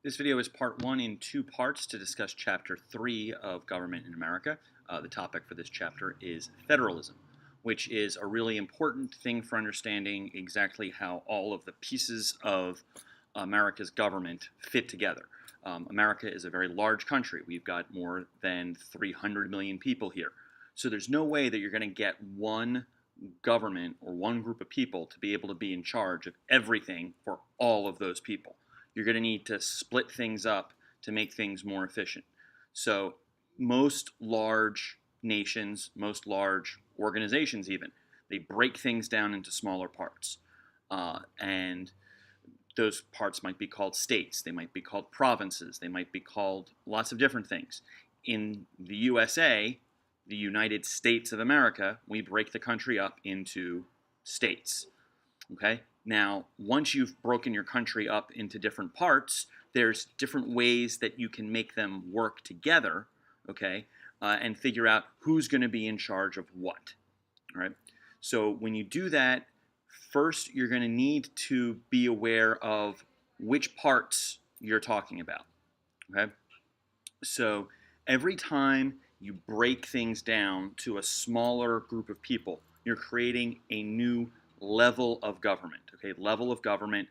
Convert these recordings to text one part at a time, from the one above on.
This video is part one in two parts to discuss Chapter 3 of Government in America. The topic for this chapter is federalism, which is a really important thing for understanding exactly how all of the pieces of America's government fit together. America is a very large country. We've got more than 300 million people here. So there's no way that you're going to get one government or one group of people to be able to be in charge of everything for all of those people. You're going to need to split things up to make things more efficient. So most large nations, most large organizations even, they break things down into smaller parts. And those parts might be called states, they might be called provinces, they might be called lots of different things. In the USA, the United States of America, we break the country up into states. Okay? Now, once you've broken your country up into different parts, there's different ways that you can make them work together, okay, and figure out who's going to be in charge of what. All right? So when you do that, first you're going to need to be aware of which parts you're talking about. Okay? So every time you break things down to a smaller group of people, you're creating a new level of government. Okay, level of government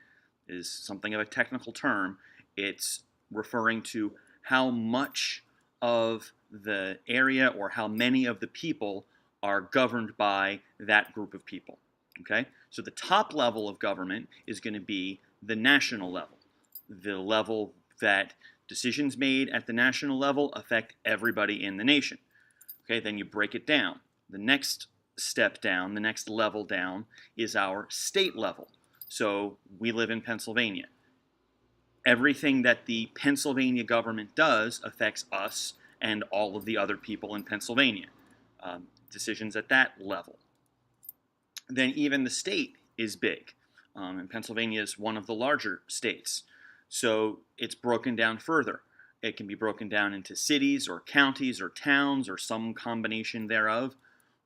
is something of a technical term. It's referring to how much of the area or how many of the people are governed by that group of people. Okay, so the top level of government is going to be the national level, the level that decisions made at the national level affect everybody in the nation. Okay, then you break it down. The next step down, the next level down, is our state level. So we live in Pennsylvania. Everything that the Pennsylvania government does affects us and all of the other people in Pennsylvania. Decisions at that level. Then even the state is big. And Pennsylvania is one of the larger states. So it's broken down further. It can be broken down into cities or counties or towns or some combination thereof.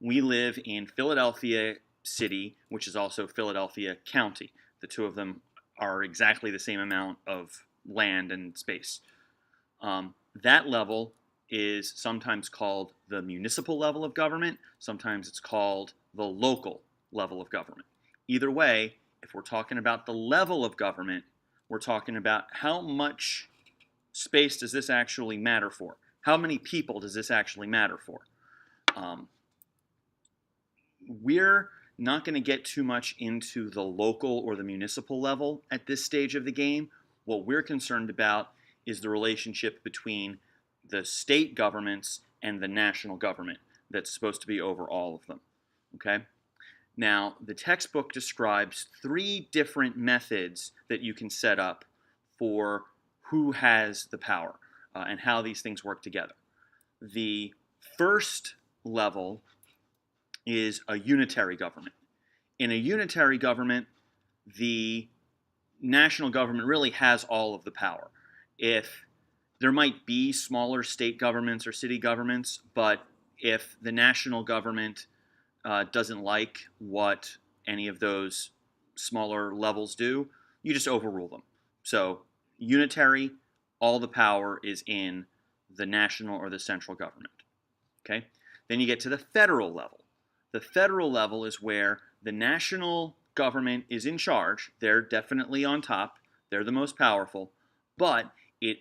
We live in Philadelphia City, which is also Philadelphia County. The two of them are exactly the same amount of land and space. That level is sometimes called the municipal level of government. Sometimes it's called the local level of government. Either way, if we're talking about the level of government, we're talking about how much space does this actually matter for? How many people does this actually matter for? We're not going to get too much into the local or the municipal level at this stage of the game. What we're concerned about is the relationship between the state governments and the national government that's supposed to be over all of them. Okay? Now, the textbook describes three different methods that you can set up for who has the power and how these things work together. The first level is a unitary government. In a unitary government, the national government really has all of the power. If there might be smaller state governments or city governments, but if the national government doesn't like what any of those smaller levels do, you just overrule them. So unitary, all the power is in the national or the central government. Okay? Then you get to the federal level. The federal level is where the national government is in charge. They're definitely on top. They're the most powerful. But it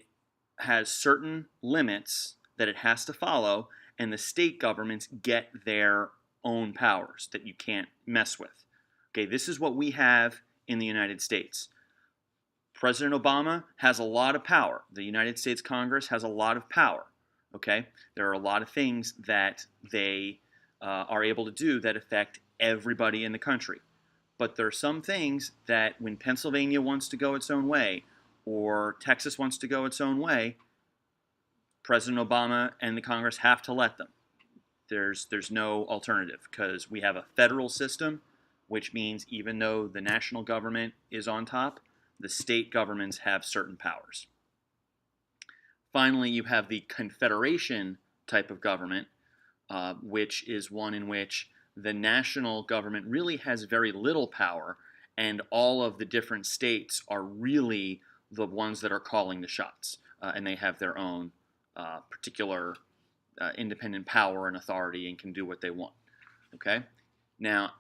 has certain limits that it has to follow, and the state governments get their own powers that you can't mess with. Okay, this is what we have in the United States. President Obama has a lot of power. The United States Congress has a lot of power. Okay, there are a lot of things that they are able to do that affect everybody in the country. But there are some things that when Pennsylvania wants to go its own way or Texas wants to go its own way, President Obama and the Congress have to let them. There's no alternative because we have a federal system, which means even though the national government is on top, the state governments have certain powers. Finally, you have the confederation type of government, which is one in which the national government really has very little power, and all of the different states are really the ones that are calling the shots, and they have their own particular independent power and authority and can do what they want. Okay? Now,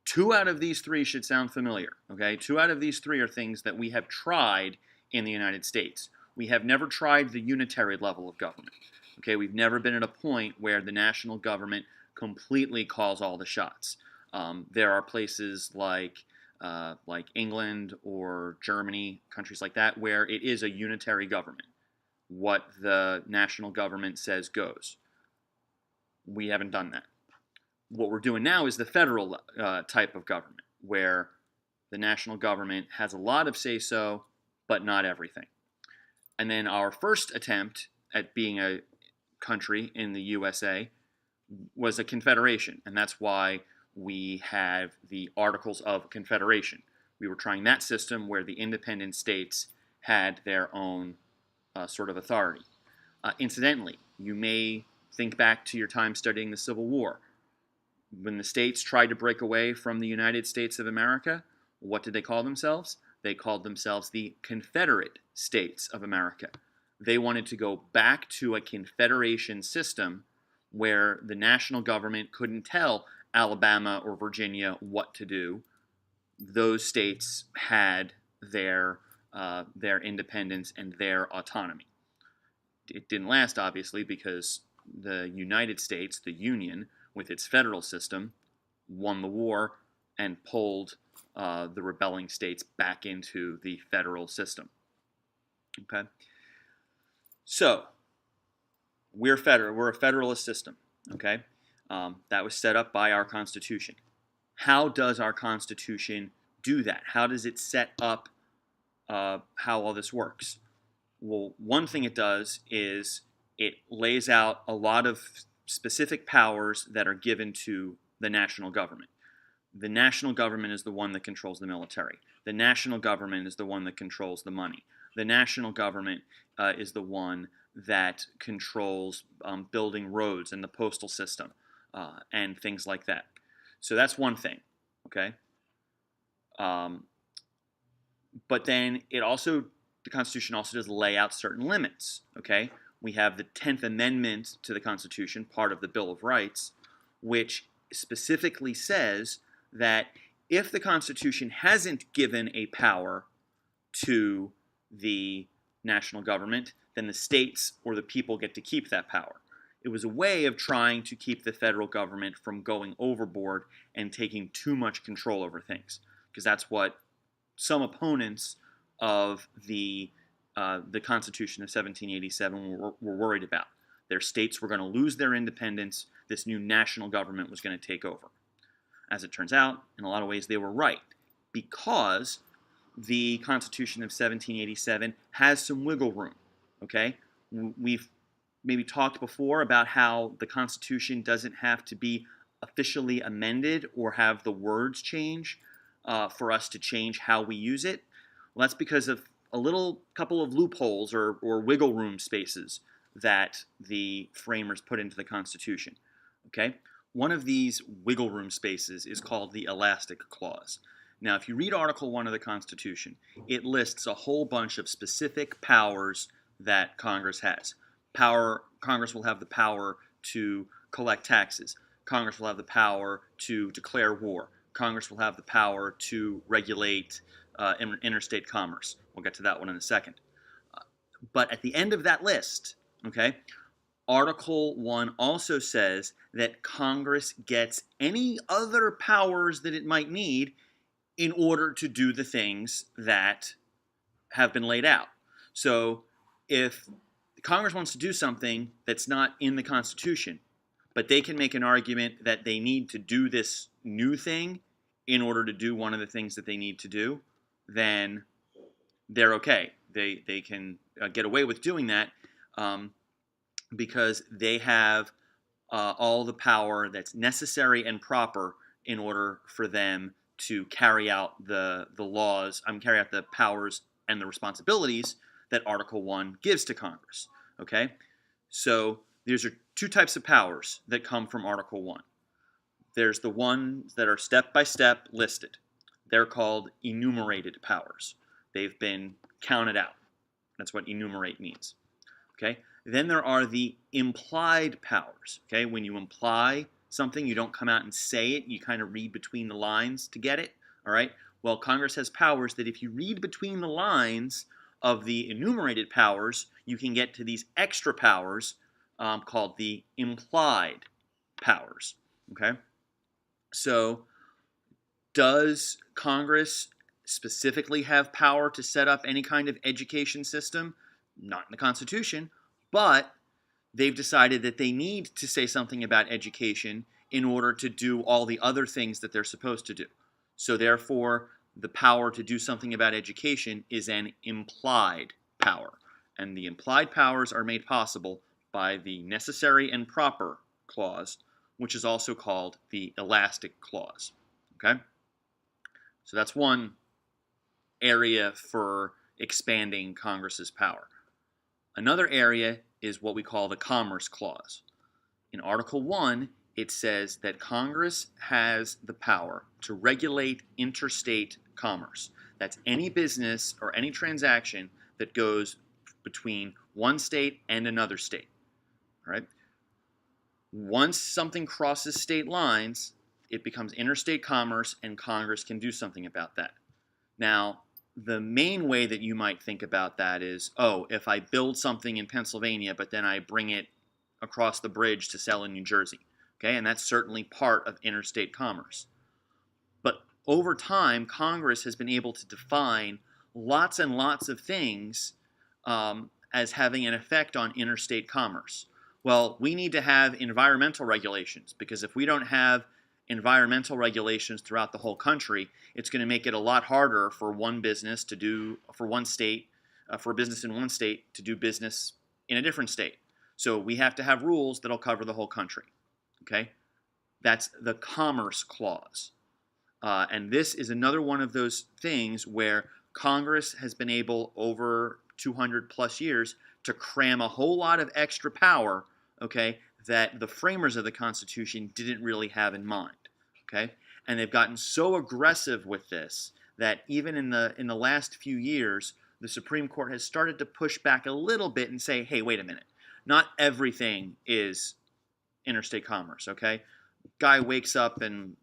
two out of these three should sound familiar. Okay? Two out of these three are things that we have tried in the United States. We have never tried the unitary level of government. Okay? We've never been at a point where the national government completely calls all the shots. There are places like England or Germany, countries like that, where it is a unitary government. What the national government says goes. We haven't done that. What we're doing now is the federal type of government, where the national government has a lot of say-so, but not everything. And then our first attempt at being a country in the USA was a confederation, and that's why we have the Articles of Confederation. We were trying that system where the independent states had their own sort of authority. Incidentally, you may think back to your time studying the Civil War. When the states tried to break away from the United States of America, what did they call themselves? They called themselves the Confederate States of America. They wanted to go back to a confederation system where the national government couldn't tell Alabama or Virginia what to do. Those states had their independence and their autonomy. It didn't last, obviously, because the United States, the Union, with its federal system, won the war and pulled the rebelling states back into the federal system. Okay? So, we're a federalist system. Okay? That was set up by our Constitution. How does our Constitution do that? How does it set up how all this works? Well, one thing it does is it lays out a lot of specific powers that are given to the national government. The national government is the one that controls the military. The national government is the one that controls the money. The national government is the one that controls building roads and the postal system and things like that. So that's one thing, okay? But then the Constitution also does lay out certain limits, okay? We have the 10th Amendment to the Constitution, part of the Bill of Rights, which specifically says that if the Constitution hasn't given a power to the national government, then the states or the people get to keep that power. It was a way of trying to keep the federal government from going overboard and taking too much control over things, because that's what some opponents of the Constitution of 1787 were worried about. Their states were going to lose their independence. This new national government was going to take over. As it turns out, in a lot of ways, they were right, because the Constitution of 1787 has some wiggle room. Okay, we've maybe talked before about how the Constitution doesn't have to be officially amended or have the words change for us to change how we use it. Well, that's because of a couple of loopholes or wiggle room spaces that the framers put into the Constitution. Okay, one of these wiggle room spaces is called the elastic clause. Now, if you read Article 1 of the Constitution, it lists a whole bunch of specific powers that Congress has. Congress will have the power to collect taxes. Congress will have the power to declare war. Congress will have the power to regulate interstate commerce. We'll get to that one in a second. But at the end of that list, okay, Article 1 also says that Congress gets any other powers that it might need in order to do the things that have been laid out. So if Congress wants to do something that's not in the Constitution, but they can make an argument that they need to do this new thing in order to do one of the things that they need to do, then they're okay. They can get away with doing that because they have all the power that's necessary and proper in order for them to carry out the laws, carry out the powers and the responsibilities that Article 1 gives to Congress. Okay? So these are two types of powers that come from Article 1. There's the ones that are step by step listed. They're called enumerated powers. They've been counted out. That's what enumerate means. Okay. Then there are the implied powers. Okay. When you imply something, you don't come out and say it. You kind of read between the lines to get it. All right. Well, Congress has powers that if you read between the lines of the enumerated powers, you can get to these extra powers called the implied powers. Okay. So does Congress specifically have power to set up any kind of education system? Not in the Constitution, but they've decided that they need to say something about education in order to do all the other things that they're supposed to do. So therefore, the power to do something about education is an implied power. And the implied powers are made possible by the necessary and proper clause, which is also called the elastic clause. Okay? So that's one area for expanding Congress's power. Another area is what we call the Commerce Clause. In Article 1, it says that Congress has the power to regulate interstate commerce. That's any business or any transaction that goes between one state and another state. All right? Once something crosses state lines, it becomes interstate commerce, and Congress can do something about that. Now, the main way that you might think about that is, oh, if I build something in Pennsylvania, but then I bring it across the bridge to sell in New Jersey. Okay, and that's certainly part of interstate commerce. But over time, Congress has been able to define lots and lots of things as having an effect on interstate commerce. Well, we need to have environmental regulations, because if we don't have environmental regulations throughout the whole country, it's going to make it a lot harder for one business to do, for one state, for a business in one state to do business in a different state. So we have to have rules that'll cover the whole country. Okay? That's the Commerce Clause. And this is another one of those things where Congress has been able, over 200 plus years, to cram a whole lot of extra power, okay, that the framers of the Constitution didn't really have in mind. Okay? And they've gotten so aggressive with this that even in the last few years, the Supreme Court has started to push back a little bit and say, hey, wait a minute. Not everything is interstate commerce, okay? Guy wakes up and,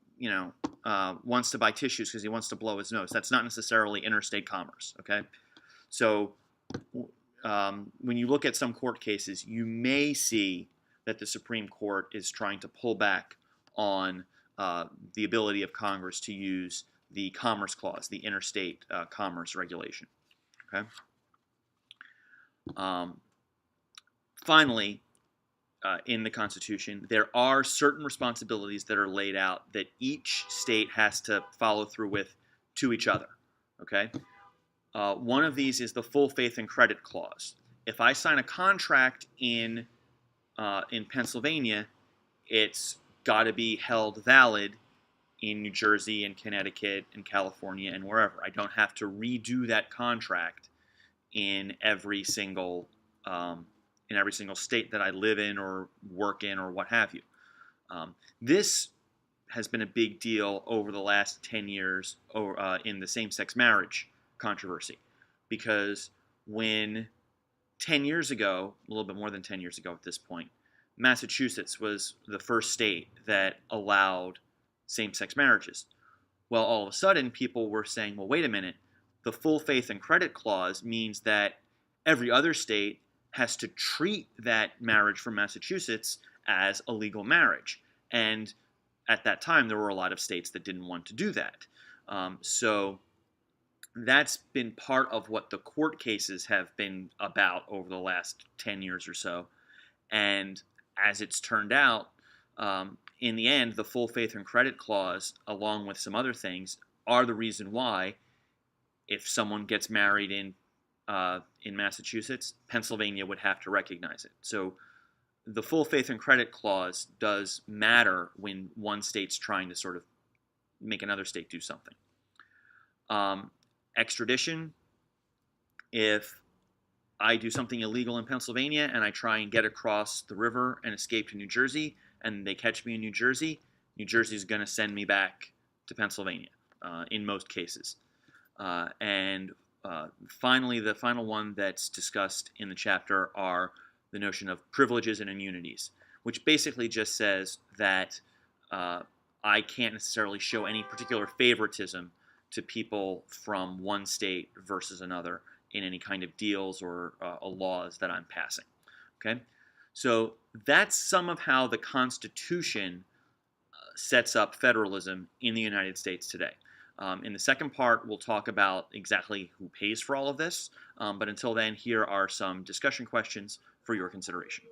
wants to buy tissues because he wants to blow his nose. That's not necessarily interstate commerce, okay? So when you look at some court cases, you may see that the Supreme Court is trying to pull back on the ability of Congress to use the Commerce Clause, the interstate commerce regulation, okay? Finally, in the Constitution, there are certain responsibilities that are laid out that each state has to follow through with to each other. Okay, one of these is the full faith and credit clause. If I sign a contract in Pennsylvania, it's got to be held valid in New Jersey and Connecticut and California and wherever. I don't have to redo that contract in every single state that I live in or work in or what have you. This has been a big deal over the last 10 years in the same-sex marriage controversy, because when 10 years ago, a little bit more than 10 years ago at this point, Massachusetts was the first state that allowed same-sex marriages. Well, all of a sudden, people were saying, well, wait a minute, the full faith and credit clause means that every other state has to treat that marriage from Massachusetts as a legal marriage. And at that time, there were a lot of states that didn't want to do that. So that's been part of what the court cases have been about over the last 10 years or so. And as it's turned out, in the end, the full faith and credit clause, along with some other things, are the reason why if someone gets married in Massachusetts, Pennsylvania would have to recognize it. So the full faith and credit clause does matter when one state's trying to sort of make another state do something. Extradition, if I do something illegal in Pennsylvania and I try and get across the river and escape to New Jersey, and they catch me in New Jersey is going to send me back to Pennsylvania in most cases. And Finally, the final one that's discussed in the chapter are the notion of privileges and immunities, which basically just says that I can't necessarily show any particular favoritism to people from one state versus another in any kind of deals or laws that I'm passing. Okay, so that's some of how the Constitution sets up federalism in the United States today. In the second part, we'll talk about exactly who pays for all of this. But until then, here are some discussion questions for your consideration.